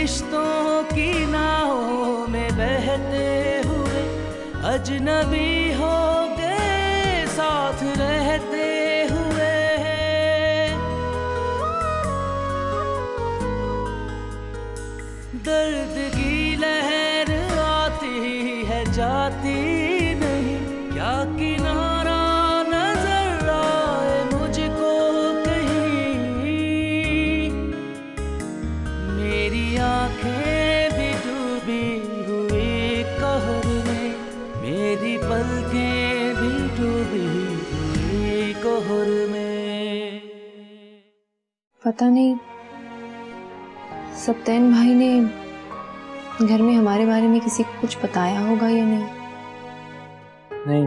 रिश्तों की नावों में बहते हुए अजनबी हो गए साथ रहते हुए। दर्द की लहर आती है जाती नहीं, क्या किनारा नजर आए मुझको कहीं। मेरी आंखें भी डूबी हुई कहर में, मेरी पलकें भी डूबी हुई कहर में। पता नहीं सप्तेन भाई ने घर में हमारे बारे में किसी को कुछ बताया होगा या नहीं। नहीं,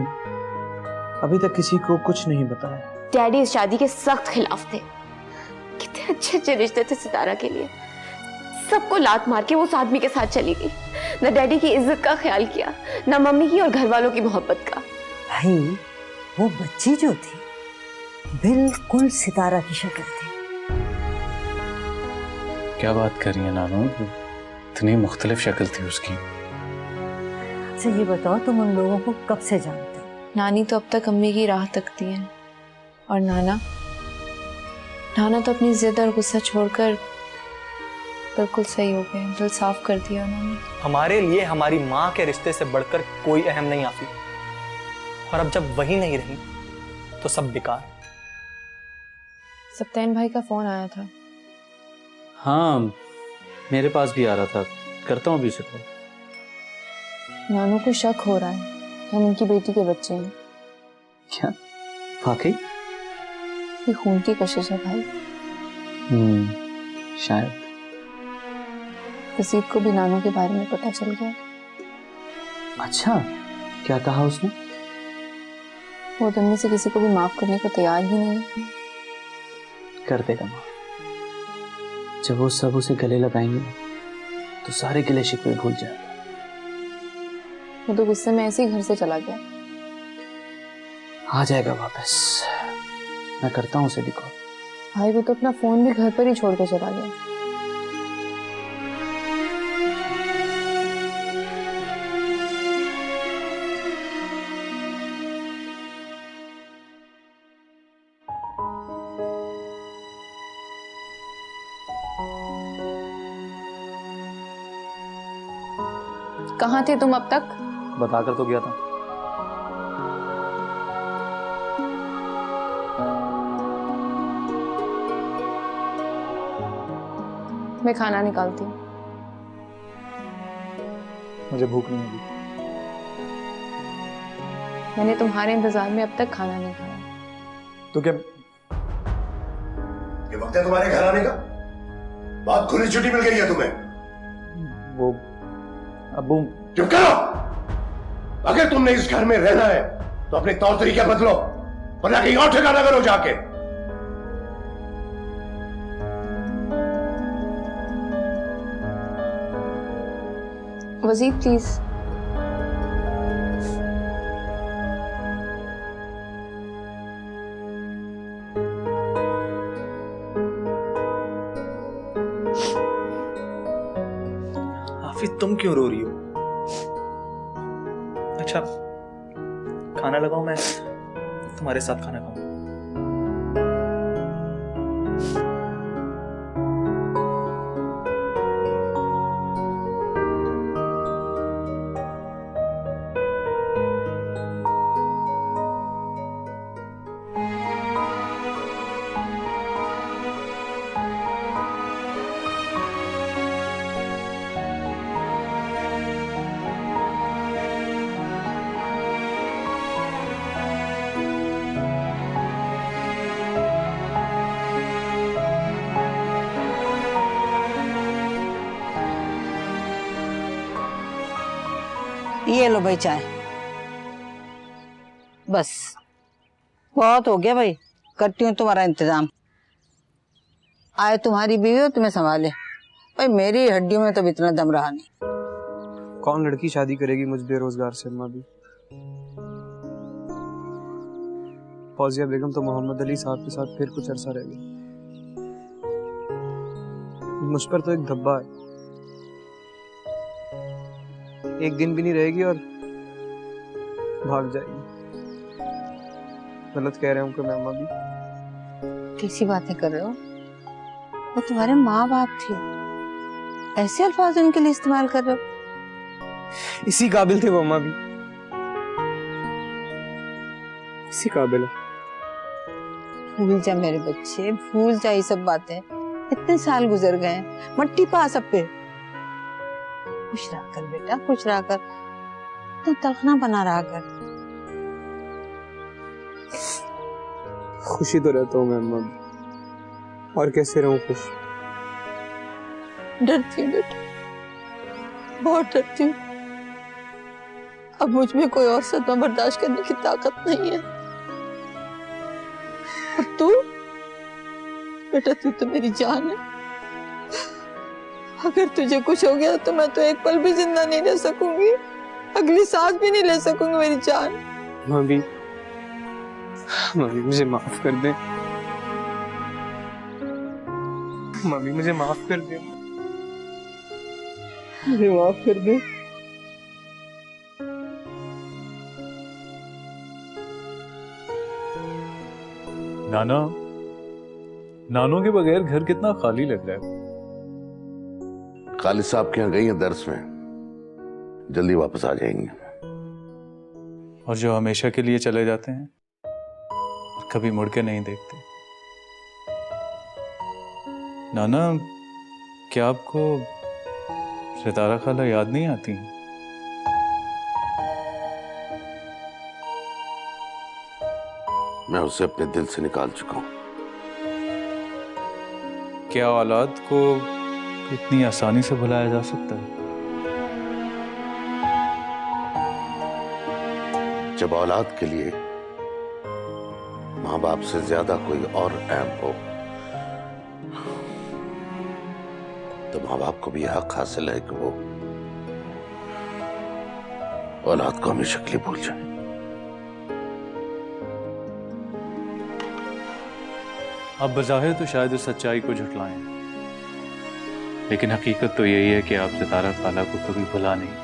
अभी तक किसी को कुछ नहीं बताया। डैडी इस शादी के सख्त खिलाफ थे। कितने अच्छे अच्छे रिश्ते थे सितारा के लिए, सबको लात मार के वो उस आदमी के साथ चली गई। न डैडी की इज्जत का ख्याल किया, न मम्मी की और घर वालों की मोहब्बत का। भाई वो बच्ची जो थी बिल्कुल सितारा की शक्ल थी। क्या बात कर रही है नानू, इतनी मुख्तलिफ शक्ल थी उसकी। अच्छा ये बताओ तुम उन लोगों को कब से जानते हो? नानी तो अब तक अम्मी की राह तकती है, और नाना तो अपनी जिद और गुस्सा छोड़कर बिल्कुल सही हो गए, दिल साफ कर दिया उन्होंने। हमारे लिए हमारी माँ के रिश्ते से बढ़कर कोई अहम नहीं आती, और अब जब वही नहीं रही तो सब बेकार। सप्तेन भाई का फोन आया था। हाँ, मेरे पास भी आ रहा था, करता हूँ अभी उसे कॉल। नानू को शक हो रहा है कि हम उनकी बेटी के बच्चे हैं। क्या वाकई? ये खून की कशिश है भाई। शायद। वसीद को भी नानू के बारे में पता चल गया। अच्छा, क्या कहा उसने? वो तुम में से किसी को भी माफ करने को तैयार ही नहीं है। कर देगा माँ। जब वो सब उसे गले लगाएंगे तो सारे गिले शिकवे भूल जाएगा। वो तो गुस्से में ऐसे ही घर से चला गया। आ जाएगा वापस, मैं करता हूँ उसे भी कॉल। भाई वो तो अपना फोन भी घर पर ही छोड़ के चला गया। कहाँ थे तुम अब तक? बताकर तो गया था। मैं खाना निकालती हूँ। मुझे भूख नहीं लगी। मैंने तुम्हारे इंतजार में अब तक खाना नहीं खाया। तो क्या ये वक्त है तुम्हारे घर आने का? बात खुली छुट्टी मिल गई है तुम्हें? वो अब्बू। चुप करो। अगर तुमने इस घर में रहना है तो अपने तौर तरीके बदलो, वरना कहीं और ठिकाना करो जाके। वजीर प्लीज। आफिद तुम क्यों रो रही हो? अच्छा खाना लगाओ, मैं तुम्हारे साथ खाना खाऊं। ये लो भाई चाय। बस बहुत हो गया भाई, करती हूँ तुम्हारा इंतजाम। आए तुम्हारी बीवी हो तुम्हें संभाले। भाई मेरी हड्डियों में तो इतना दम रहा नहीं। कौन लड़की शादी करेगी मुझ बेरोजगार से? अम्मा भी फौजिया बेगम तो मोहम्मद अली साहब के साथ फिर कुछ अरसा रह गई। मुझ पर तो एक धब्बा है, एक दिन भी नहीं रहेगी और भाग जाएगी। गलत कह रहे हैं उनको मैं अम्मा भी? कैसी बातें कर रहे हो? वो तुम्हारे माँ बाप थे, ऐसे अल्फाज उनके लिए इस्तेमाल कर रहे हो? इसी काबिल थे वो अम्मा भी, इसी काबिल है। भूल जा मेरे बच्चे, भूल जा ये सब बातें। इतने साल गुजर गए, मट्टी पा सब पे। खुश रहा कर बेटा, खुश रहा कर, तो तलखना बना रहा कर। खुशी तो रहता हूँ मैं अम्मा, और कैसे रहूं खुश? डरती हूँ बेटा, बहुत डरती हूँ। अब मुझ में कोई और सदमा बर्दाश्त करने की ताकत नहीं है। और तू बेटा, तू तो मेरी जान है। अगर तुझे कुछ हो गया तो मैं तो एक पल भी जिंदा नहीं रह सकूंगी, अगली सांस भी नहीं ले सकूंगी मेरी जान। मम्मी, मम्मी मुझे माफ कर दे। मम्मी मुझे माफ कर दे, मुझे माफ कर दे। नाना, नानों के बगैर घर कितना खाली लग रहा है। खालिद साहब के यहाँ गई हैं दर्स में, जल्दी वापस आ जाएंगे। और जो हमेशा के लिए चले जाते हैं और कभी मुड़ के नहीं देखते। नाना, क्या आपको सितारा खाला याद नहीं आती हैं? मैं उसे अपने दिल से निकाल चुका हूं। क्या औलाद को इतनी आसानी से भुलाया जा सकता है? जब औलाद के लिए माँ बाप से ज्यादा कोई और अहम हो, तो माँ बाप को भी हक हासिल है कि वो औलाद को हमेशा के लिए भूल जाए। आप बज़ाहिर तो शायद इस सच्चाई को झुठलाएं, लेकिन हकीकत तो यही है कि आप सितारा खाला को कभी भुला नहीं,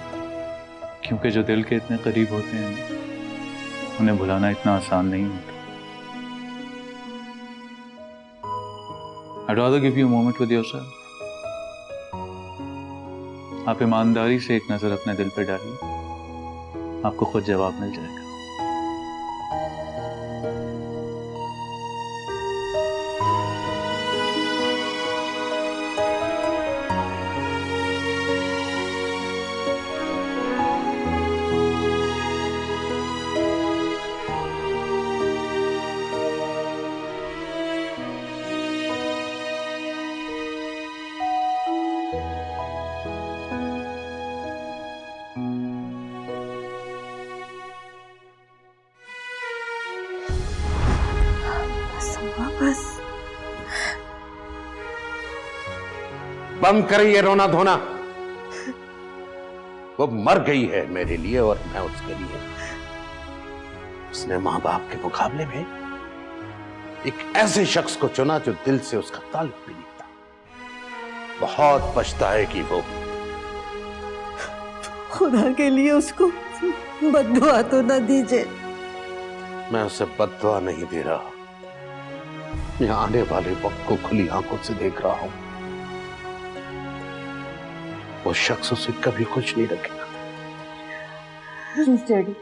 क्योंकि जो दिल के इतने करीब होते हैं उन्हें भुलाना इतना आसान नहीं होता। I'd rather give you a moment with yourself. आप ईमानदारी से एक नजर अपने दिल पे डालिए, आपको खुद जवाब मिल जाएगा। बस बंद करिए रोना धोना। वो मर गई है मेरे लिए और मैं उसके लिए। उसने मां बाप के मुकाबले में एक ऐसे शख्स को चुना जो दिल से उसका ताल्लुक भी नहीं था। बहुत पछताएगी वो। खुदा के लिए उसको बद्दुआ तो न दीजिए। मैं उसे बद्दुआ नहीं दे रहा, मैं आने वाले वक्त को खुली आंखों से देख रहा हूं। वो शख्स उसे कभी खुश नहीं रखेगा। डैडी,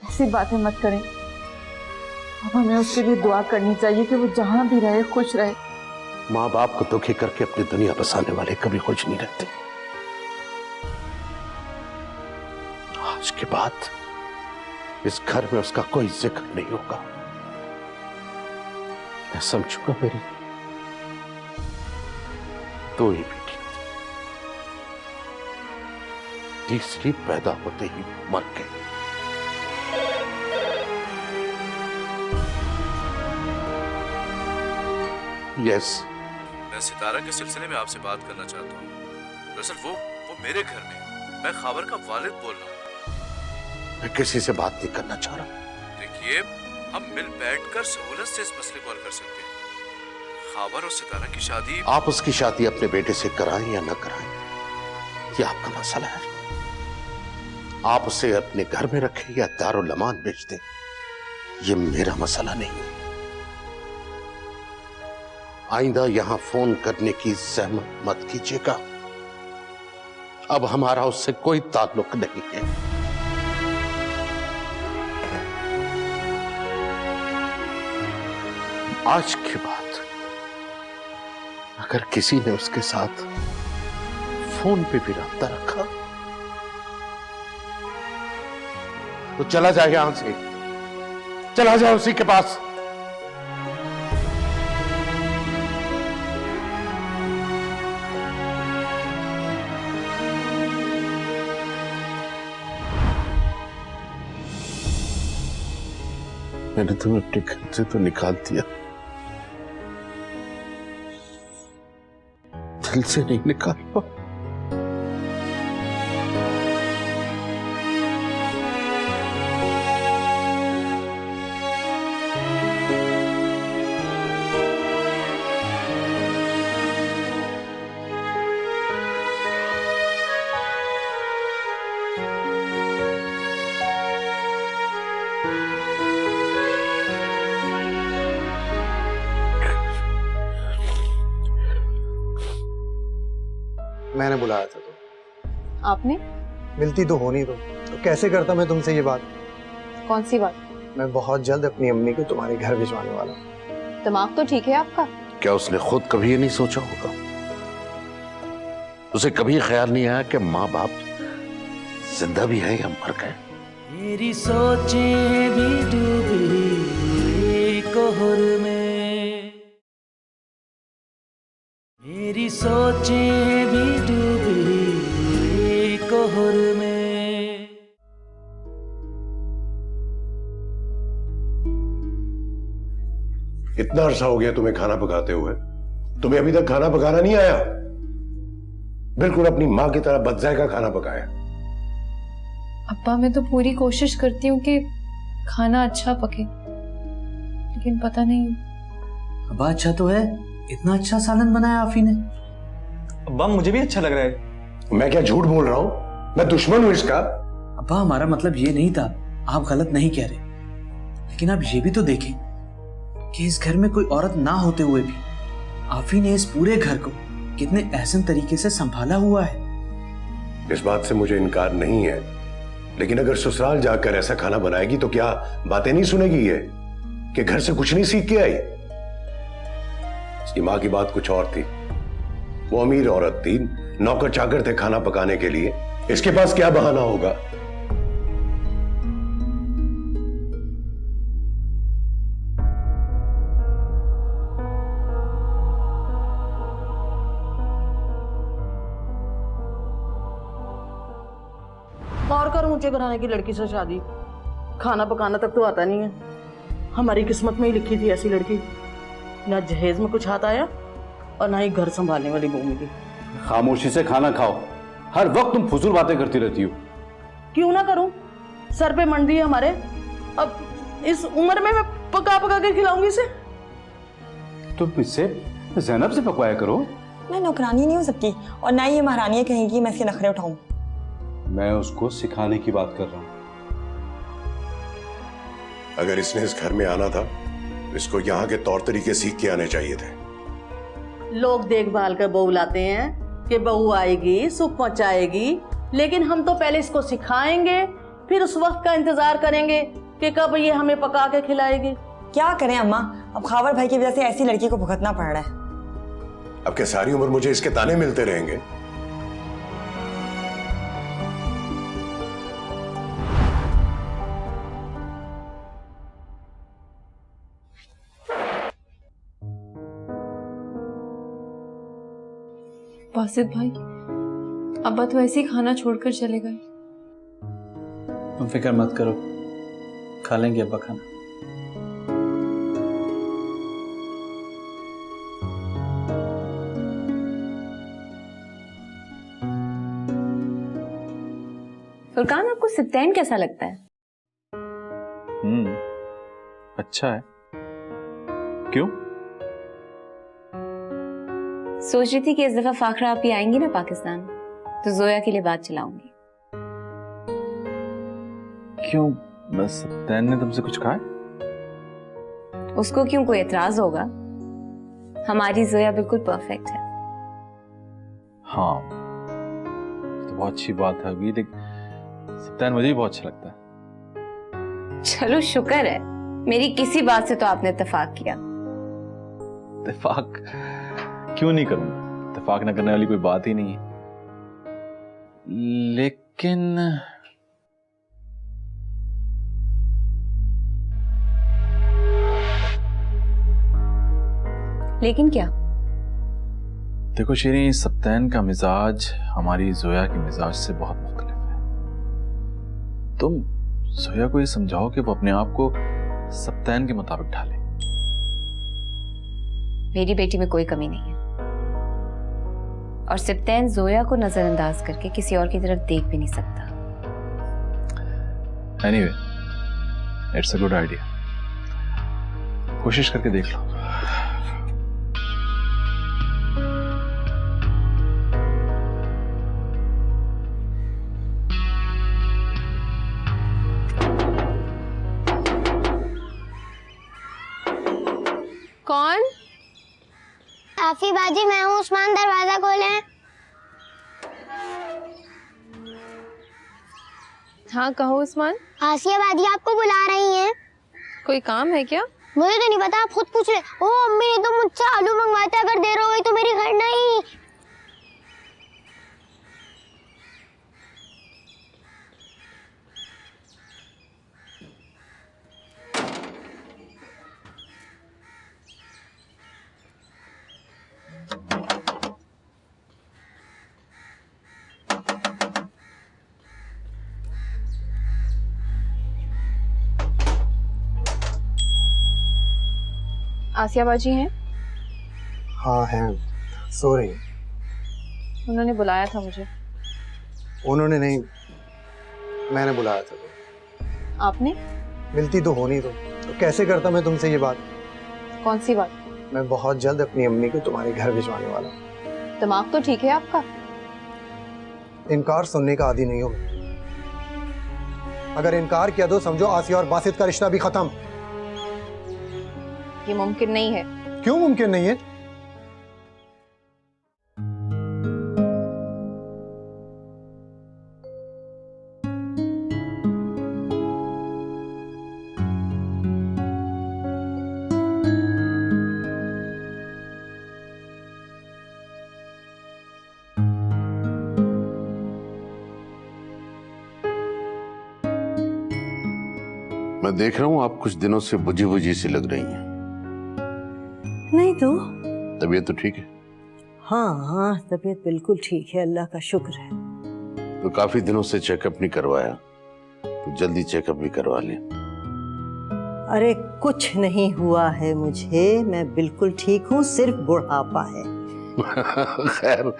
ऐसी बातें मत करें। अब हमें उसके लिए दुआ करनी चाहिए कि वो जहां भी रहे खुश रहे। माँ बाप को दुखी करके अपनी दुनिया बसाने वाले कभी खुश नहीं रहते। आज के बाद इस घर में उसका कोई जिक्र नहीं होगा। मैं समझूंगा मेरी दो ही बेटी, तीसरी पैदा होते ही मर गई। यस, मैं सितारा के सिलसिले में आपसे बात करना चाहता हूँ। दरअसल वो मेरे घर में है। मैं खाबर का वालिद बोल रहा हूँ। मैं किसी से बात नहीं करना चाह रहा। देखिए, हम मिल बैठकर सहूलत से इस मसले को हल कर सकते हैं। खाबर और सितारा की शादी, आप उसकी शादी अपने बेटे से कराएं या न कराएं, ये आपका मसला है। आप उसे अपने घर में रखें या दारुल अमान बेच दें, ये मेरा मसला नहीं है। आइंदा यहां फोन करने की जहमत मत कीजिएगा। अब हमारा उससे कोई ताल्लुक नहीं है। आज के बाद अगर किसी ने उसके साथ फोन पे भी रब्ता रखा तो चला जाए यहां से, चला जाए उसी के पास। मैंने तुम्हें अपने घर से तो निकाल दिया, दिल से नहीं निकाल पाया। मैंने बुलाया था तो आपने? मिलती तो होनी तो कैसे करता मैं तुमसे ये बात। कौन सी बात? मैं बहुत जल्द अपनी अम्मी को तुम्हारे घर भिजवाने वाला हूं। दिमाग तो ठीक है आपका? क्या उसने खुद कभी ये नहीं सोचा होगा? उसे कभी ख्याल नहीं आया कि माँ बाप जिंदा भी है या मर गए? मेरी सोचें भी डूबी कोहर में, मेरी सोचें भी डूबी कोहर में। इतना अरसा हो गया तुम्हें खाना पकाते हुए, तुम्हें अभी तक खाना पकाना नहीं आया? बिल्कुल अपनी माँ की तरह बदजायका खाना पकाया। अब्बा मैं तो पूरी कोशिश करती हूँ कि खाना अच्छा पके, लेकिन पता नहीं। अब्बा अच्छा तो है, इतना अच्छा सालन बनाया आफी ने। अब्बा मुझे भी अच्छा लग रहा है। मैं क्या झूठ बोल रहा हूं? मैं दुश्मन हूं इसका? अब्बा हमारा मतलब ये नहीं था, आप गलत नहीं कह रहे, लेकिन आप ये भी तो देखें कि इस घर में कोई औरत ना होते हुए भी आफी ने इस पूरे घर को कितने एहसन तरीके से संभाला हुआ है। इस बात से मुझे इनकार नहीं है, लेकिन अगर ससुराल जाकर ऐसा खाना बनाएगी तो क्या बातें नहीं सुनेगी ये कि घर से कुछ नहीं सीख के आई? इसकी माँ की बात कुछ और थी। वो अमीर औरत थी, नौकर चाकर थे खाना पकाने के लिए। इसके पास क्या बहाना होगा? और कर ऊंचे घराने की लड़की से शादी, खाना पकाना तक तो आता नहीं है। हमारी किस्मत में ही लिखी थी ऐसी लड़की। ना जहेज में कुछ हाथ आया और ना ही घर संभालने वाली बहू मिली। खामोशी से खाना खाओ, हर वक्त तुम फुजूल बातें करती रहती हो। क्यों ना करूं, सर पे मंडी है हमारे। अब इस उम्र में मैं पका पका के खिलाऊंगी इसे। तुम इससे ज़ैनब से पकवाया करो। मैं नौकरानी नहीं हो सकती और ना ही ये महारानी कहेंगी मैं इसके नखरे उठाऊं। मैं उसको सिखाने की बात कर रहा हूं। अगर इसने इस घर में आना था, इसको यहाँ के तौर तरीके सीख के आने चाहिए थे। लोग देखभाल कर बहू लाते हैं कि बहू आएगी सुख पहुंचाएगी, लेकिन हम तो पहले इसको सिखाएंगे, फिर उस वक्त का इंतजार करेंगे कि कब ये हमें पका के खिलाएगी। क्या करें अम्मा, अब खावर भाई की वजह से ऐसी लड़की को भुगतना पड़ रहा है। अब क्या सारी उम्र मुझे इसके ताने मिलते रहेंगे? बासित भाई, अब्बा तो ऐसे ही खाना छोड़कर चले गए। तुम फिक्र मत करो, खा लेंगे अब्बा खाना। फुरकान, आपको सिप्तैन कैसा लगता है? अच्छा है। क्यों? सोच रही थी कि इस दफा फाखरा आप ही आएंगी ना पाकिस्तान, तो जोया के लिए बात चलाऊंगी। क्यों, बस सप्तान ने तुमसे कुछ कहा? उसको क्यों कोई एतराज होगा? हमारी जोया बिल्कुल परफेक्ट है। हाँ, तो बहुत अच्छी बात है अभी, लेकिन सप्तान मुझे भी बहुत अच्छा लगता है। चलो शुक्र है, मेरी किसी बात से तो आपने इत्तेफाक किया। इत्तेफाक क्यों नहीं करूंगा? इत्तेफाक ना करने वाली कोई बात ही नहीं है। लेकिन क्या? देखो शेरी, सप्तान का मिजाज हमारी जोया के मिजाज से बहुत मुख्तलिफ है। तुम जोया को ये समझाओ कि वो अपने आप को सप्तान के मुताबिक ढाले। मेरी बेटी में कोई कमी नहीं है, और सप्तान जोया को नजरअंदाज करके किसी और की तरफ देख भी नहीं सकता। Anyway, it's a good idea. कोशिश करके देख लो। कौन? आफी बाजी, मैं हूँ। उस्मान, दरवाजा खोलें। हाँ कहो उस्मान। आसिया बाजी आपको बुला रही हैं। कोई काम है क्या? मुझे तो नहीं पता, आप खुद पूछ ले। ओ अम्मी ने तो मुझसे आलू मंगवाए थे, अगर देर हो गई तो मेरी घर नहीं। आसिया बाजी हैं? हाँ हैं, सो रही। उन्होंने बुलाया था मुझे। उन्होंने नहीं, मैंने बुलाया था। आपने? मिलती तो होनी तो कैसे करता मैं तुमसे ये बात। कौन सी बात? मैं बहुत जल्द अपनी अम्मी को तुम्हारे घर भिजवाने वाला हूँ। दिमाग तो ठीक है आपका? इनकार सुनने का आदी नहीं हो। अगर इनकार किया तो समझो आसिया और बासित का रिश्ता भी खत्म। ये मुमकिन नहीं है। क्यों मुमकिन नहीं है? मैं देख रहा हूँ आप कुछ दिनों से बुझी बुझी सी लग रही हैं। नहीं तो तबीयत तो ठीक है? हाँ हाँ, तबीयत बिल्कुल ठीक है, अल्लाह का शुक्र है। तो काफी दिनों से चेकअप नहीं करवाया, तो जल्दी चेकअप भी करवा लें। अरे कुछ नहीं हुआ है मुझे, मैं बिल्कुल ठीक हूँ, सिर्फ बुढ़ापा है। खैर,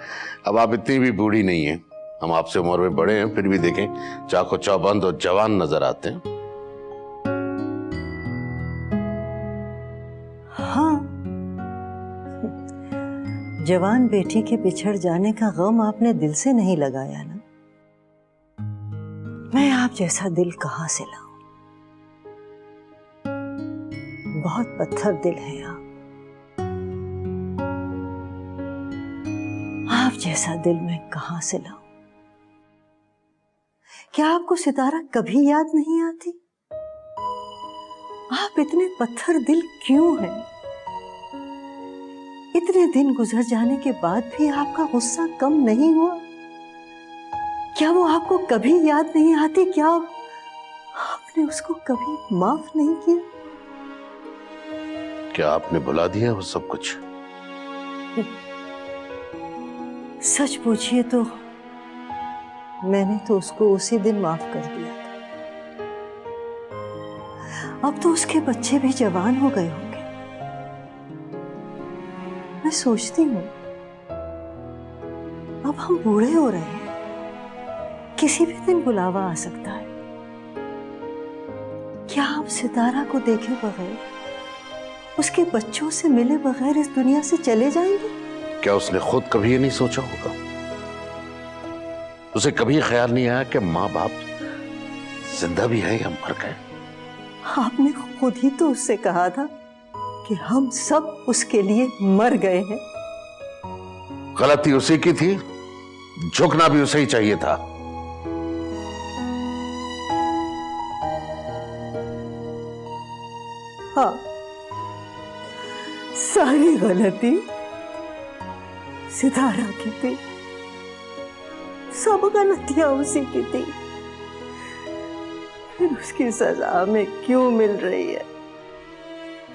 अब आप इतनी भी बूढ़ी नहीं है, हम आपसे उम्र में बड़े हैं, फिर भी देखें चाको चौबंद और जवान नजर आते हैं। हाँ, जवान बेटी के बिछड़ जाने का गम आपने दिल से नहीं लगाया ना। मैं आप जैसा दिल कहाँ से लाऊं? बहुत पत्थर दिल है आप। आप जैसा दिल मैं कहाँ से लाऊं? क्या आपको सितारा कभी याद नहीं आती? आप इतने पत्थर दिल क्यों हैं? इतने दिन गुजर जाने के बाद भी आपका गुस्सा कम नहीं हुआ? क्या वो आपको कभी याद नहीं आती? क्या आपने उसको कभी माफ नहीं किया? क्या आपने भुला दिया वो सब कुछ? सच पूछिए तो मैंने तो उसको उसी दिन माफ कर दिया था। अब तो उसके बच्चे भी जवान हो गए होंगे। मैं सोचती हूँ अब हम बूढ़े हो रहे हैं, किसी भी दिन बुलावा आ सकता है। क्या आप सितारा को देखे बगैर, उसके बच्चों से मिले बगैर इस दुनिया से चले जाएंगे? क्या उसने खुद कभी ये नहीं सोचा होगा? उसे कभी ख्याल नहीं आया कि माँ बाप जिंदा भी है या मर गए? आपने खुद ही तो उससे कहा था कि हम सब उसके लिए मर गए हैं। गलती उसी की थी, झुकना भी उसे ही चाहिए था। हाँ, सारी गलती सितारा की थी, सब गलतियां उसी की थी। फिर उसकी सजा हमें क्यों मिल रही है?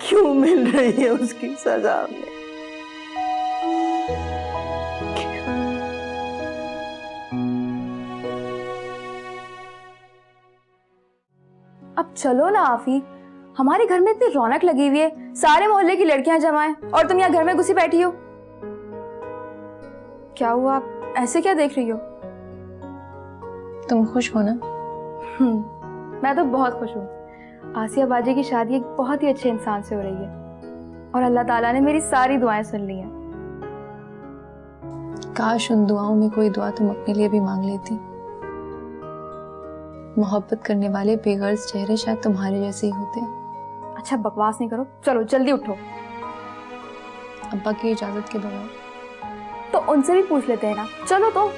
क्यों मिल रही है उसकी सजा हमें? अब चलो ना आफी, हमारे घर में इतनी रौनक लगी हुई है, सारे मोहल्ले की लड़कियां जमा हैं और तुम यहाँ घर में घुसी बैठी हो। क्या हुआ, आप ऐसे क्या देख रही हो? तुम खुश हो ना? मैं तो बहुत खुश हूँ। आसिया बाजी की शादी एक बहुत ही अच्छे इंसान से हो रही है और अल्लाह ताला ने मेरी सारी दुआएं सुन ली हैं। काश उन दुआओं में कोई दुआ तुम अपने लिए भी मांग लेती। मोहब्बत करने वाले बेगर्ज चेहरे शायद तुम्हारे जैसे ही होते हैं। अच्छा बकवास नहीं करो, चलो जल्दी उठो। अब्बा की इजाजत के बगैर तो उनसे भी पूछ लेते हैं ना, चलो तो।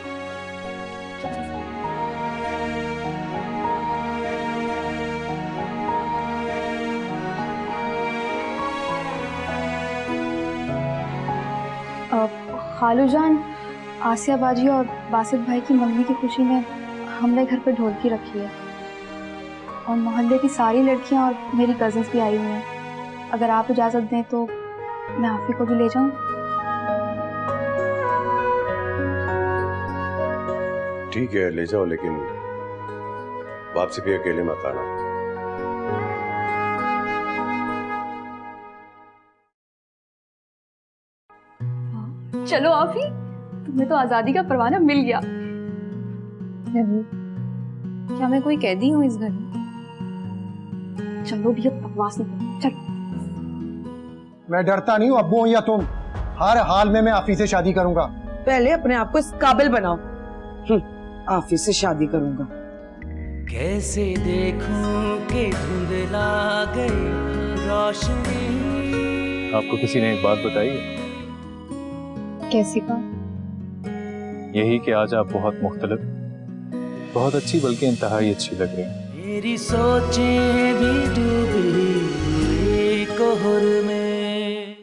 खालू जान, आसिया बाजी और बासित भाई की मम्मी की खुशी में हमने घर पे ढोलकी रखी है और मोहल्ले की सारी लड़कियां और मेरी कजिन्स भी आई हुई हैं। अगर आप इजाज़त दें तो मैं आफी को भी ले जाऊं? ठीक है, ले जाओ, लेकिन वापसी भी अकेले मत आना। चलो आफी, तुम्हें तो आजादी का परवाना मिल गया। क्या मैं कोई कैदी हूँ इस घर में? चलो भैया, बकवास नहीं करो, चल। मैं डरता नहीं हूँ अब्बू हो या तुम, हर हाल में मैं आफी से शादी करूंगा। पहले अपने आप को इस काबिल बनाओ। आफी से शादी करूंगा। कैसे देखूं कि धुंधला गई रोशनी। आपको किसी ने एक बात बताई है? कैसी बात? यही कि आज आप बहुत मुख्तलिफ, बहुत अच्छी, बल्कि इंतहाई अच्छी लग रही हैं। मेरी सोचें भी डूबी कोहर में,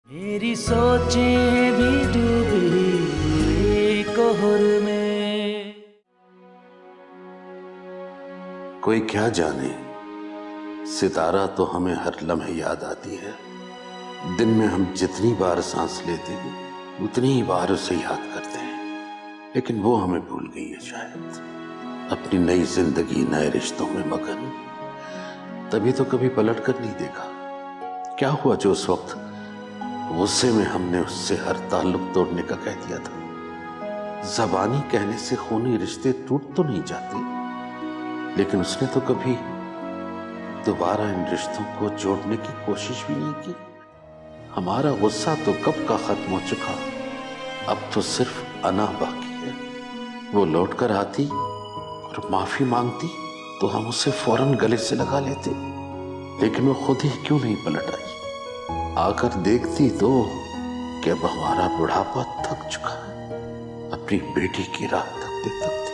मेरी सोचें भी डूबी कोहर में। कोई क्या जाने, सितारा तो हमें हर लम्हे याद आती है। दिन में हम जितनी बार सांस लेते हैं उतनी ही बार उसे याद करते हैं, लेकिन वो हमें भूल गई है शायद, अपनी नई जिंदगी नए रिश्तों में मगन। तभी तो कभी पलट कर नहीं देखा। क्या हुआ जो उस वक्त गुस्से में हमने उससे हर ताल्लुक तोड़ने का कह दिया था। ज़बानी कहने से खूनी रिश्ते टूट तो नहीं जाते, लेकिन उसने तो कभी दोबारा इन रिश्तों को जोड़ने की कोशिश भी नहीं की। हमारा गुस्सा तो कब का खत्म हो चुका, अब तो सिर्फ अना बाकी है। वो लौट कर आती और माफी मांगती तो हम उसे फौरन गले से लगा लेते, लेकिन वो खुद ही क्यों नहीं पलट आई। आकर देखती तो कि अब हमारा बुढ़ापा थक चुका है, अपनी बेटी की राह तकते तकते।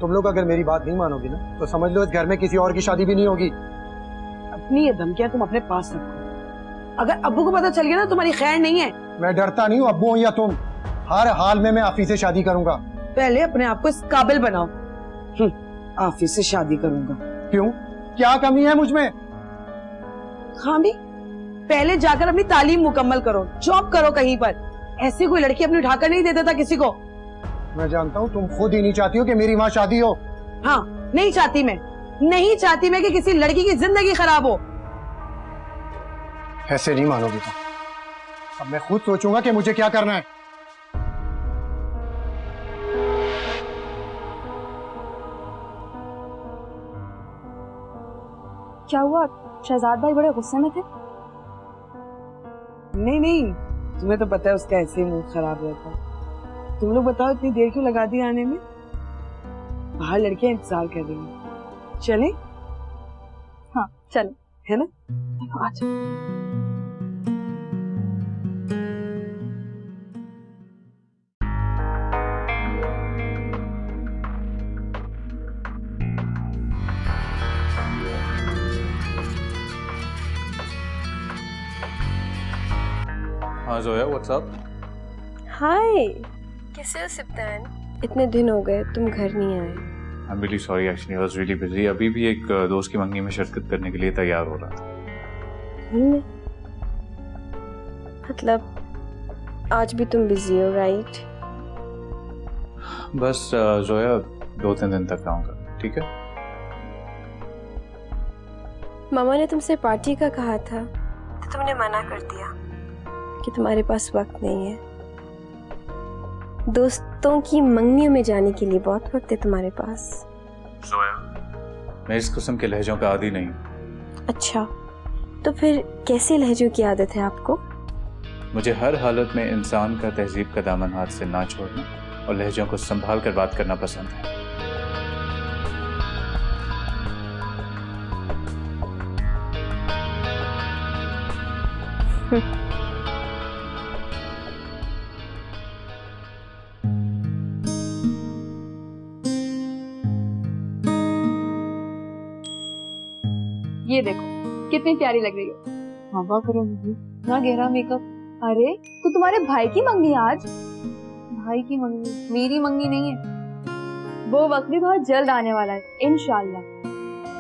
तुम लोग अगर मेरी बात नहीं मानोगी ना तो समझ लो इस घर में किसी और की शादी भी नहीं होगी। अपनी ये धमकियां तुम अपने पास रखो। अगर अब्बू को पता चल गया ना तुम्हारी खैर नहीं है। मैं डरता नहीं हूँ अब्बू हो या तुम, हर हाल में मैं आफी से शादी करूंगा। पहले अपने आप को इस काबिल बनाओ। आफी से शादी करूंगा। क्यों, क्या कमी है मुझ में? खामी? पहले जाकर अपनी तालीम मुकम्मल करो, जॉब करो कहीं पर। ऐसी कोई लड़की अपनी उठाकर नहीं दे देता किसी को। मैं जानता हूँ तुम खुद ही नहीं चाहती हो कि मेरी वहां शादी हो। हाँ, नहीं चाहती मैं, नहीं चाहती मैं कि किसी लड़की की जिंदगी खराब हो। ऐसे नहीं मानोगी तुम। अब मैं खुद सोचूंगा कि मुझे क्या करना है। क्या हुआ? शहजाद भाई बड़े गुस्से में थे? नहीं नहीं, तुम्हें तो पता है उसका ऐसे ही मूड खराब रहता है। तुम लोग बताओ इतनी देर क्यों लगा दी आने में? बाहर लड़कियां इंतजार कर रही हैं। चलें? हाँ चल, है ना? अच्छा। हाँ जोया, व्हाट्सअप? हाय, कैसे हो सिप्तान? इतने दिन हो गए तुम घर नहीं आए। I'm really sorry actually, I was really busy. अभी भी एक दोस्त की मंगनी में शिरकत करने के लिए तैयार हो रहा था। मतलब आज भी तुम बिजी हो, राइट? बस जोया 2-3 दिन तक आऊंगा, ठीक है? मामा ने तुमसे पार्टी का कहा था तो तुमने मना कर दिया कि तुम्हारे पास वक्त नहीं है। दोस्तों की मंगनियों में जाने के लिए बहुत वक्त है तुम्हारे पास। जोया, मैं इस किस्म के लहजों का आदी नहीं। अच्छा, तो फिर कैसे लहजों की आदत है आपको? मुझे हर हालत में इंसान का तहजीब का दामन हाथ से ना छोड़ना और लहजों को संभाल कर बात करना पसंद है। ये देखो कितनी प्यारी लग रही हो। हवा करो ना गहरा मेकअप। अरे तो तुम्हारे भाई की मंगनी आज? भाई की मंगनी, मेरी मंगनी नहीं है। वो वक्त भी बहुत जल्द आने वाला है इंशाल्लाह।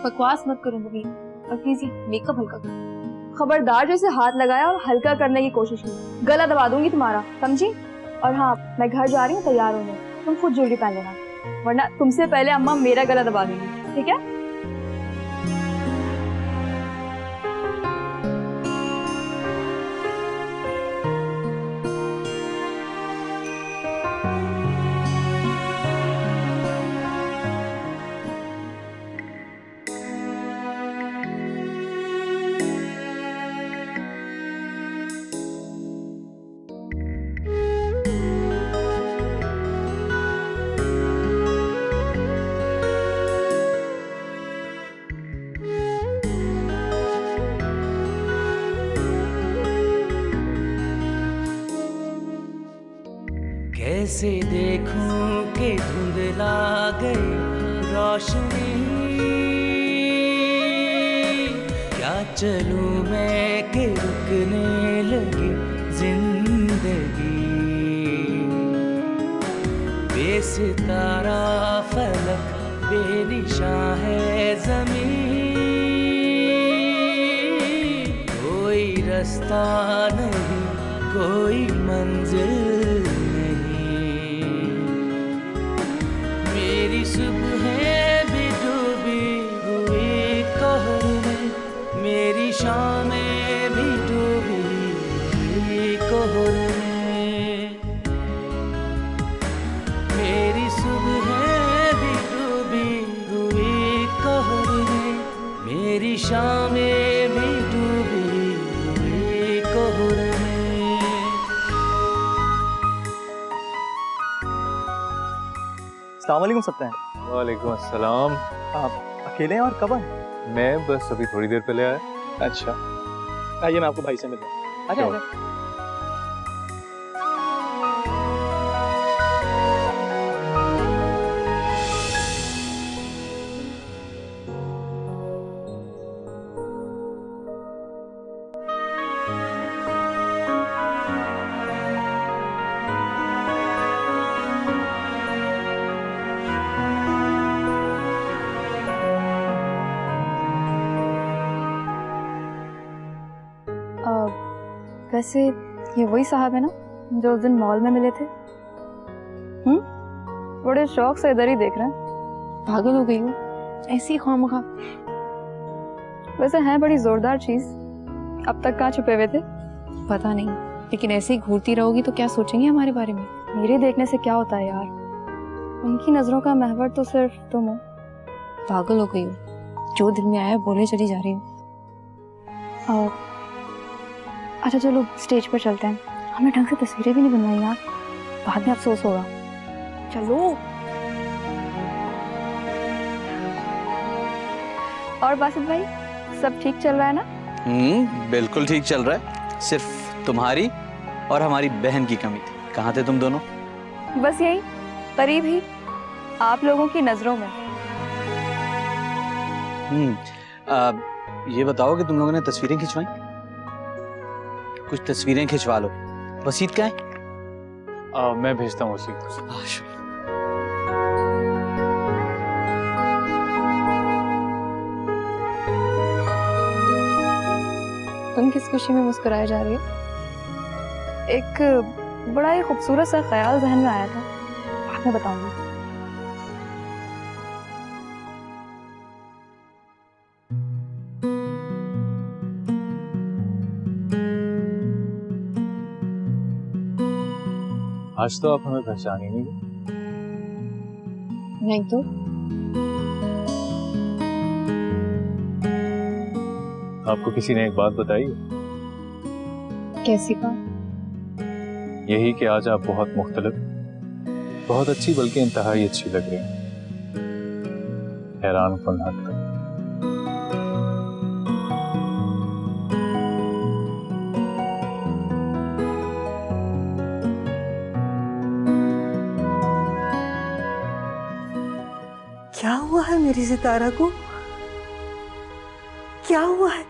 बकवास मत करो नबी और प्लीज मेकअप हल्का करो। खबरदार जैसे हाथ लगाया और हल्का करने की कोशिश की, गला दबा दूंगी तुम्हारा, समझी? और हाँ, मैं घर जा रही हूँ तैयार होने, तुम खुद ज्वेलरी पहन लेना वरना तुमसे पहले अम्मा मेरा गला दबा देंगी, ठीक है? कैसे देखूं कि धुंधला गई रोशनी, क्या चलूं मैं कि रुकने लगी जिंदगी। बेसितारा फलक बेनिशां है ज़मीं, कोई रास्ता नहीं कोई मंजिल मेरी सुबह भी डूबी हुई कोहर में, मेरी शामें भी डूबी हुई कोहर में। मेरी सुबह भी डूबी हुई कोहर में, मेरी शामें भी डूबी हुई कोहर में। अस्सलाम वालेकुम सत्तान। वालेकुम अस्सलाम। आप अकेले हैं और कब आए? मैं बस अभी थोड़ी देर पहले आया। अच्छा, आइए मैं आपको भाई से मिलता हूँ। आजा आजा। वैसे ये वही साहब है ना जो उस दिन मॉल में मिले थे? बड़े शौक से इधर ही देख रहे हैं। पागल हो गई हो ऐसी ही खामखा। वैसे है बड़ी जोरदार चीज। अब तक कहाँ छुपे हुए थे? पता नहीं, लेकिन ऐसे ही घूरती रहोगी तो क्या सोचेंगे हमारे बारे में? मेरे देखने से क्या होता है यार, उनकी नजरों का महवर तो सिर्फ तुम हो। पागल हो गई हो, जो दिल में आया बोले चली जा रही हूँ। अच्छा चलो स्टेज पर चलते हैं, हमने ढंग से तस्वीरें भी नहीं बनवाई यार, बाद में अफसोस होगा। चलो। और बासित भाई सब ठीक चल रहा है ना? बिल्कुल ठीक चल रहा है, सिर्फ तुम्हारी और हमारी बहन की कमी थी। कहाँ थे तुम दोनों? बस यही करीब ही, आप लोगों की नजरों में। ये बताओ कि तुम लोगों ने तस्वीरें खिंचवाई? कुछ तस्वीरें खिंचवा लो। वसीत क्या है? मैं भेजता हूँ वसीत। तुम किस खुशी में मुस्कुराए जा रही हो? एक बड़ा ही खूबसूरत सा ख्याल जहन में आया था, बाद में बताऊंगी। आज तो आप हमें पहचान ही नहीं। नहीं तो आपको किसी ने एक बात बताई? कैसी बात? यही कि आज आप बहुत मुख्तलिफ, बहुत अच्छी, बल्कि इंतहाई अच्छी लग रही हैं। हैरान कुन हद तक। क्या हुआ है मेरी सितारा को? क्या हुआ है?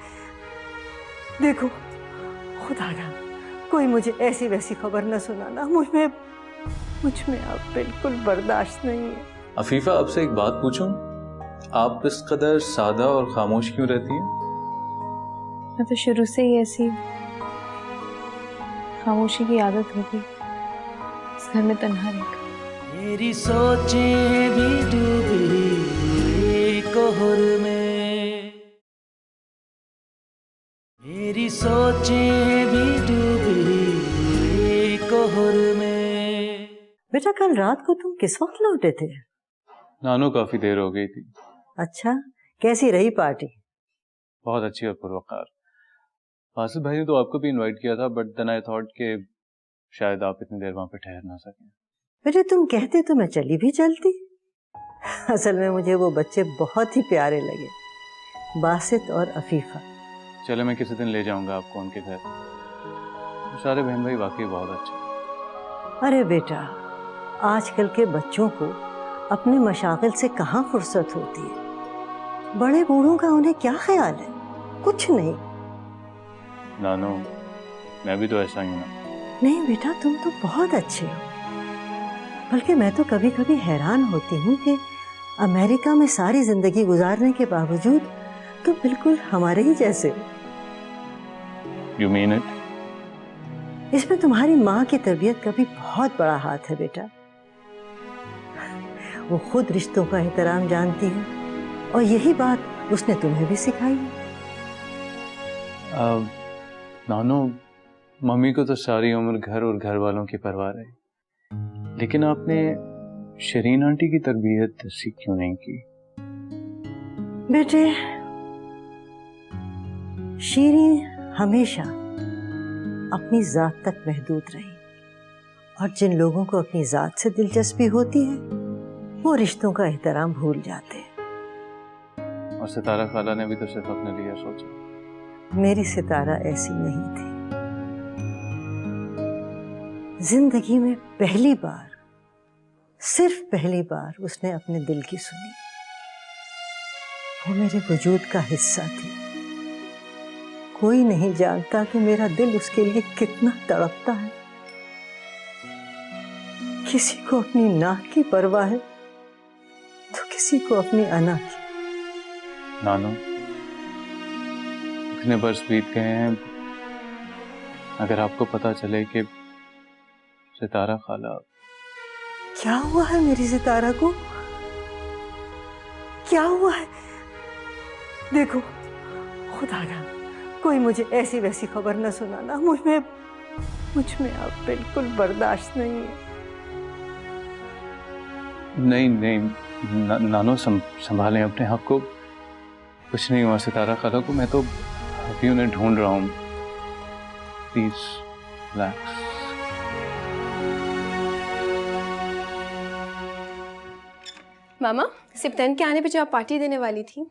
देखो खुदा ना कोई मुझे ऐसी वैसी खबर न सुनाना, मुझ में अब बिल्कुल बर्दाश्त नहीं है। अफीफा, आपसे एक बात पूछूं? आप इस कदर सादा और खामोश क्यों रहती हैं? मैं तो शुरू से ही ऐसी खामोशी की आदत होगी, इस घर में तन्हा रहकर। मेरी सोचें भी डूबी कोहर में, मेरी सोचें भी डूबी कोहर में। बेटा कल रात को तुम किस वक्त लौटे थे? नानू काफी देर हो गई थी। अच्छा, कैसी रही पार्टी? बहुत अच्छी और पुरवकार। बासित भाई ने तो आपको भी इनवाइट किया था, बट देन आई थॉट कि शायद आप इतनी देर वहां पे ठहर ना सकें। बेटे तुम कहते तो मैं चली भी चलती। असल में मुझे वो बच्चे बहुत ही प्यारे लगे, बासित और अफीफा। चले, मैं किसी दिन ले जाऊंगा आपको उनके घर। सारे बहन भाई वाकई बहुत अच्छे। अरे बेटा, आजकल के बच्चों को अपने मशागिल से कहाँ फुर्सत होती है। बड़े बूढ़ों का उन्हें क्या ख्याल है? कुछ नहीं। नानू, मैं भी तो ऐसा ही हूँ ना। नहीं बेटा, तुम तो बहुत अच्छे हो। बल्कि मैं तो कभी कभी हैरान होती हूँ कि अमेरिका में सारी जिंदगी गुजारने के बावजूद तो बिल्कुल हमारे ही जैसे। You mean it? इसमें तुम्हारी माँ की तरबियत का भी बहुत बड़ा हाथ है बेटा। वो खुद रिश्तों का एहतराम जानती है और यही बात उसने तुम्हें भी सिखाई है। नानू, मम्मी को तो सारी उम्र घर और घर वालों की परवाह रही, लेकिन आपने शरीन आंटी की तरबियत ऐसी क्यों नहीं की? बेटे, शीरीन हमेशा अपनी जात तक महदूद रही और जिन लोगों को अपनी जात से दिलचस्पी होती है वो रिश्तों का एहतराम भूल जाते हैं। और सितारा खाला ने भी तो सिर्फ अपने लिए सोचा। मेरी सितारा ऐसी नहीं थी। जिंदगी में पहली बार, सिर्फ पहली बार उसने अपने दिल की सुनी। वो मेरे वजूद का हिस्सा थी। कोई नहीं जानता कि मेरा दिल उसके लिए कितना तड़पता है। किसी को अपनी नाक की परवाह है तो किसी को अपनी अना की। नानू, इतने बरस बीत गए हैं, अगर आपको पता चले कि सितारा खाला। क्या हुआ है मेरी सितारा को? क्या हुआ है? देखो खुदा ना कोई मुझे ऐसी वैसी खबर न सुनाना, मुझ में अब बिल्कुल बर्दाश्त नहीं है। नहीं, नानो, संभालें अपने आप को। कुछ नहीं हुआ सितारा खाला को, मैं तो अभी उन्हें ढूंढ रहा हूँ। Please relax. मामा, सिप्तैन के आने पे जो आप पार्टी देने वाली थी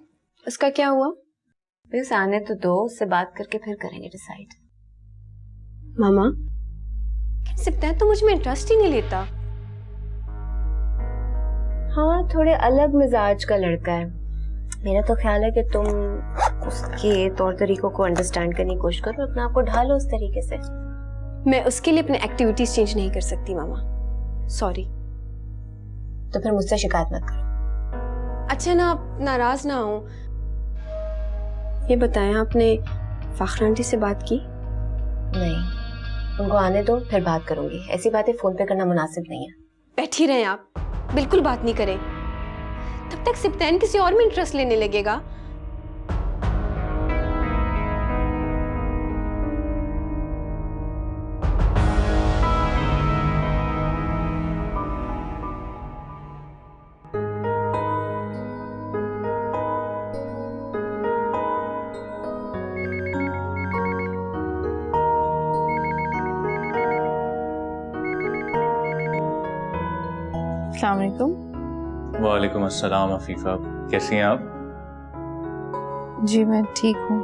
उसका क्या हुआ? बस आने तो दो, उससे बात करके फिर करेंगे डिसाइड। मामा, सिप्तैन तो मुझ में इंटरेस्ट ही नहीं लेता। हाँ, थोड़े अलग मिजाज का लड़का है। मेरा तो ख्याल है कि तुम उसके तौर तरीकों को अंडरस्टैंड करने की कोशिश करो, अपने आप को ढालो उस तरीके से। मैं उसके लिए अपने एक्टिविटीज चेंज नहीं कर सकती मामा, सॉरी। तो फिर मुझसे शिकायत मत करो। अच्छा ना, आप नाराज ना हो। ये बताएं, आपने फाखर आंटी से बात की? नहीं, उनको आने दो, फिर बात करूंगी। ऐसी बातें फोन पे करना मुनासिब नहीं है। बैठी रहें आप, बिल्कुल बात नहीं करें, तब तक सिप्तैन किसी और में इंटरेस्ट लेने लगेगा। अस्सलाम वालेकुम। वालेकुम अस्सलाम अफीफा, कैसी हैं आप? जी मैं ठीक हूँ।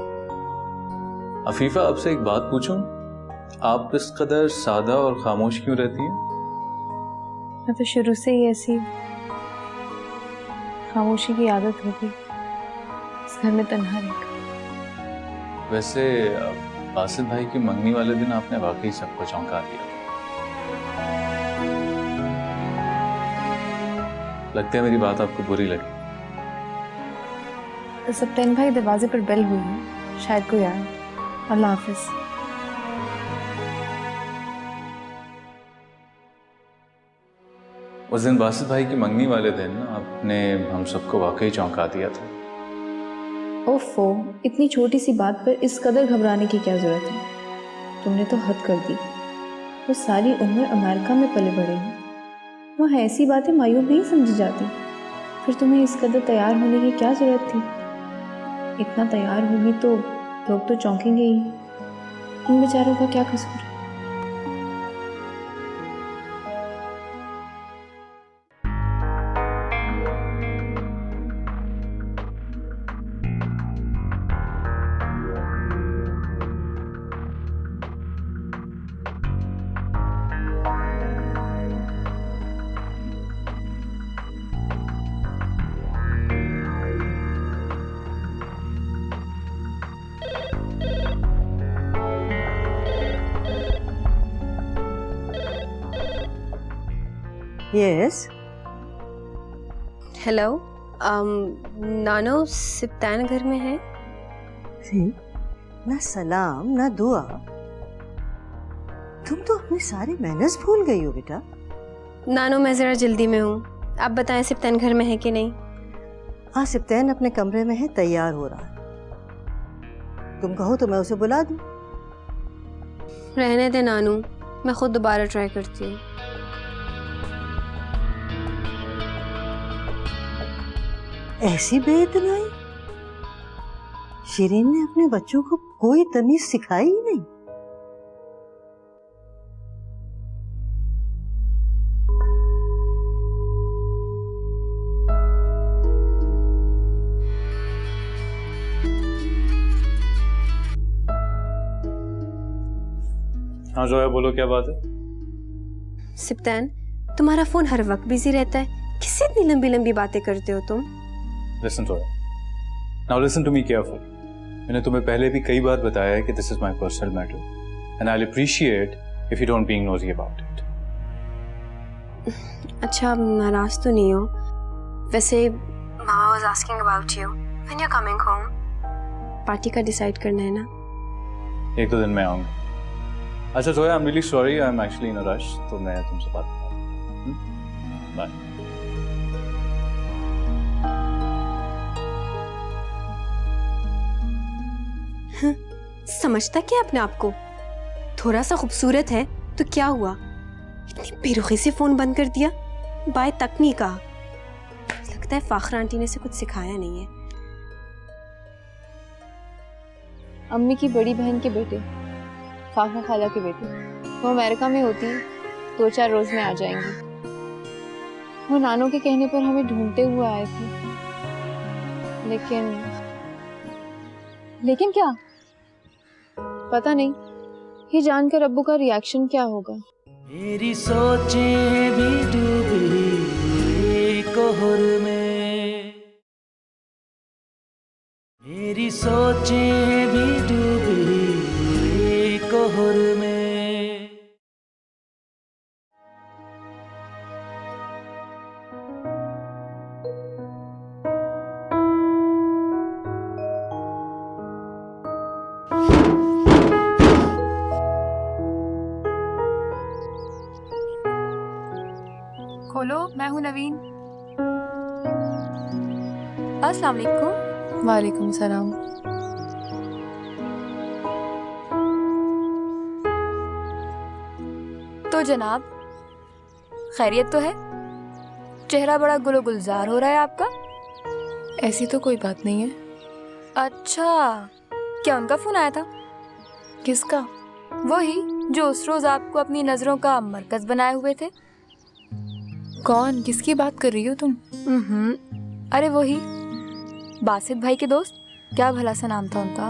अफीफा, आपसे एक बात पूछूं, आप इस कदर सादा और खामोश क्यों रहती हैं? मैं तो शुरू से ही ऐसी खामोशी की आदत हो गई, इस घर में तन्हा रहकर। वैसे बासित भाई की मंगनी वाले दिन आपने वाकई सबको चौंका दिया। लगता है मेरी बात आपको बुरी लगी। सिप्तैन भाई, दरवाजे पर बेल हुई है, शायद कोई आए। अल्लाह हाफिज। उस दिन बासित भाई की मंगनी वाले दिन आपने हम सबको वाकई चौंका दिया था। ओफो, इतनी छोटी सी बात पर इस कदर घबराने की क्या जरूरत है? तुमने तो हद कर दी। वो सारी उम्र अमेरिका में पले बढ़े हैं, वहाँ ऐसी बातें मायूब नहीं समझी जाती। फिर तुम्हें इस कदर तैयार होने की क्या जरूरत थी? इतना तैयार होगी तो लोग तो चौंकेंगे ही। उन बेचारों का क्या कसूर है? यस। हेलो, नानो, सिप्तैन घर में है? ना सलाम ना दुआ, तुम तो अपने सारे मैनर्स भूल गई हो बेटा। नानो, मैं जरा जल्दी में हूँ, आप बताएं सिप्तैन घर में है कि नहीं? हाँ, सिप्तैन अपने कमरे में है, तैयार हो रहा है। तुम कहो तो मैं उसे बुला दूं। रहने दे नानू, मैं खुद दोबारा ट्राई करती हूँ। ऐसी बेइतनाई, शिरीन ने अपने बच्चों को कोई तमीज सिखाई ही नहीं। हाँ जोया, बोलो क्या बात है? सिप्तैन, तुम्हारा फोन हर वक्त बिजी रहता है, किससे इतनी लंबी लंबी बातें करते हो तुम? Listen Zoya, now listen to me carefully. मैंने तुम्हें पहले भी कई बार बताया है कि this is my personal matter and I'll appreciate if you don't being nosy about it. अच्छा, नाराज तो नहीं हो? वैसे Mama was asking about you. When you're coming home? Party का डिसाइड करना है ना? एक दो दिन में आऊंगा। अच्छा Zoya, I'm really sorry, I'm actually in a rush, तो मैं तुमसे बात करता हूँ। बाय। समझता क्या अपने आप को? थोड़ा सा खूबसूरत है तो क्या हुआ? इतनी बेरुखी से फोन बंद कर दिया, बाय तक नहीं कहा। लगता है फाखर आंटी ने से कुछ सिखाया नहीं है। अम्मी की बड़ी बहन के बेटे, फाफा खाला के बेटे। वो अमेरिका में होती हैं, 2-4 रोज में आ जाएंगी। वो नानों के कहने पर हमें ढूंढते हुए आए थे, लेकिन क्या पता नहीं ये जानकर अब्बू का रिएक्शन क्या होगा। मेरी सोचें भी डूबी कोहर में, मेरी सोचें भी डूबी कोहर में। खोलो, मैं हूँ नवीन। अस्सलाम वालेकुम। वालेकुम सलाम। तो जनाब, खैरियत तो है? चेहरा बड़ा गुलो गुलजार हो रहा है आपका। ऐसी तो कोई बात नहीं है। अच्छा, क्या उनका फोन आया था? किसका? वही जो उस रोज आपको अपनी नजरों का मरकज बनाए हुए थे। कौन? किसकी बात कर रही हो तुम? अरे वही बासित भाई के दोस्त, क्या भला सा नाम था उनका?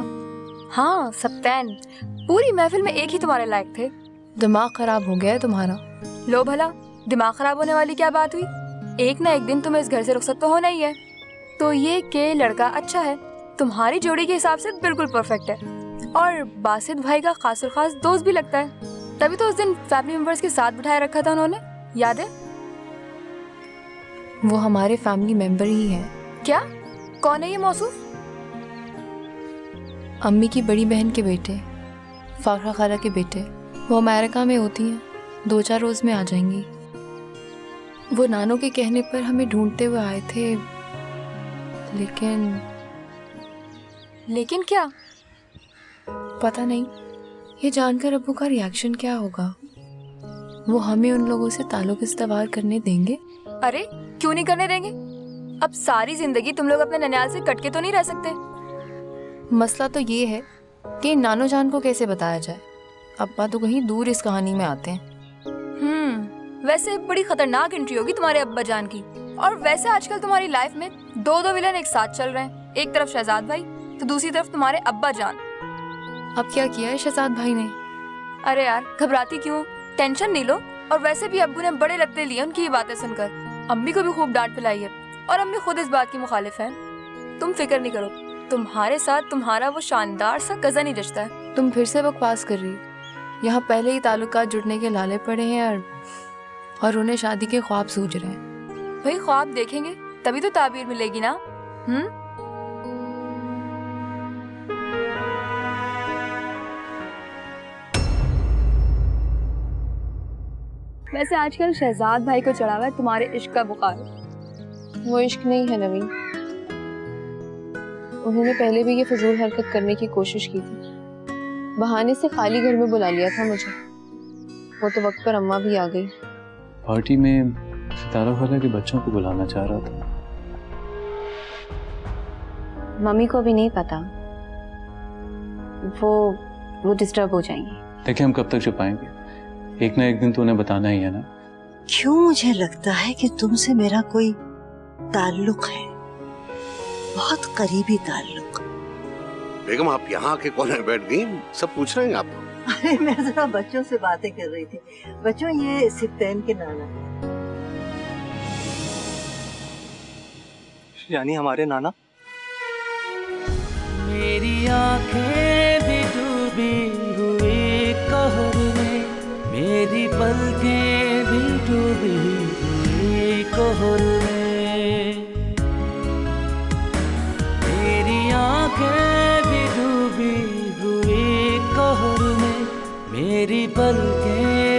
हाँ, सप्तैन। पूरी महफिल में एक ही तुम्हारे लायक थे। दिमाग खराब हो गया है तुम्हारा। लो भला, दिमाग खराब होने वाली क्या बात हुई? एक ना एक दिन तुम्हें इस घर से रुखसत तो होना ही है। तो ये के लड़का अच्छा है, तुम्हारी जोड़ी के हिसाब से बिल्कुल परफेक्ट है, और बासित भाई का खास और खास दोस्त भी लगता है। तभी तो उस दिन फैमिली मेंबर्स के साथ बिठाए रखा था उन्होंने, याद है? वो हमारे फैमिली मेंबर ही है। क्या? कौन है ये मौसूफ? अम्मी की बड़ी बहन के बेटे, फाखरा खाला के बेटे। वो अमेरिका में होती हैं, 2-4 रोज में आ जाएंगी। वो नानों के कहने पर हमें ढूंढते हुए आए थे, लेकिन क्या पता नहीं ये जानकर अब्बू का रिएक्शन क्या होगा। वो हमें उन लोगों से ताल्लुक इस्तेवार करने देंगे? अरे क्यों नहीं करने देंगे? अब सारी जिंदगी तुम लोग अपने ननियाल से कटके तो नहीं रह सकते। मसला तो ये है कि नानो जान को कैसे बताया जाए। अब्बा तो कहीं दूर इस कहानी में आते हैं। वैसे बड़ी खतरनाक एंट्री होगी तुम्हारे अब्बा जान की। और वैसे आजकल तुम्हारी लाइफ में 2 विलन एक साथ चल रहे हैं। एक तरफ शहजाद भाई तो दूसरी तरफ तुम्हारे अब्बा जान। अब क्या किया है शहजाद भाई ने? अरे यार, घबराती क्यों? टेंशन नहीं लो। और वैसे भी अब्बू ने बड़े रत्ते लिए उनकी ये बातें सुनकर। अम्मी को भी खूब डांट पिलाई है, और अम्मी खुद इस बात की मुखालिफ है। तुम फिक्र नहीं करो, तुम्हारे साथ तुम्हारा वो शानदार सा कजन ही जचता है। तुम फिर से बकवास कर रही। यहाँ पहले ही ताल्लुकात जुड़ने के लाले पड़े हैं और उन्हें शादी के ख्वाब सूझ रहे हैं। भाई ख्वाब देखेंगे तभी तो ताबीर मिलेगी ना। वैसे आजकल शहजाद भाई को चढ़ा हुआ है तुम्हारे इश्क का बुखार। वो इश्क नहीं है नवीन, उन्होंने पहले भी ये फजूल हरकत करने की कोशिश की थी। बहाने से खाली घर में बुला लिया था मुझे। वो तो वक्त पर अम्मा भी आ गई। पार्टी में सितारा खाला के बच्चों को बुलाना चाह रहा था। मम्मी को भी नहीं पता, वो डिस्टर्ब हो जाएंगी। देखिए, हम कब तक छुपाएंगे? एक ना एक दिन तो उन्हें बताना ही है ना। क्यों मुझे लगता है कि तुमसे मेरा कोई ताल्लुक है, बहुत करीबी ताल्लुक। बेगम, आप यहाँ के कोने में बैठ गई, सब पूछ रहे हैं आपको। अरे मैं जरा बच्चों से बातें कर रही थी। बच्चों, ये सिप्तैन के नाना है। यानी हमारे नाना? मेरी आंखें भी डूबी हुई कहर में, मेरी पलकें भी डूबी हुई कहर में, मेरी आंखें भी डूबी हुई कहर में, मेरी पलकें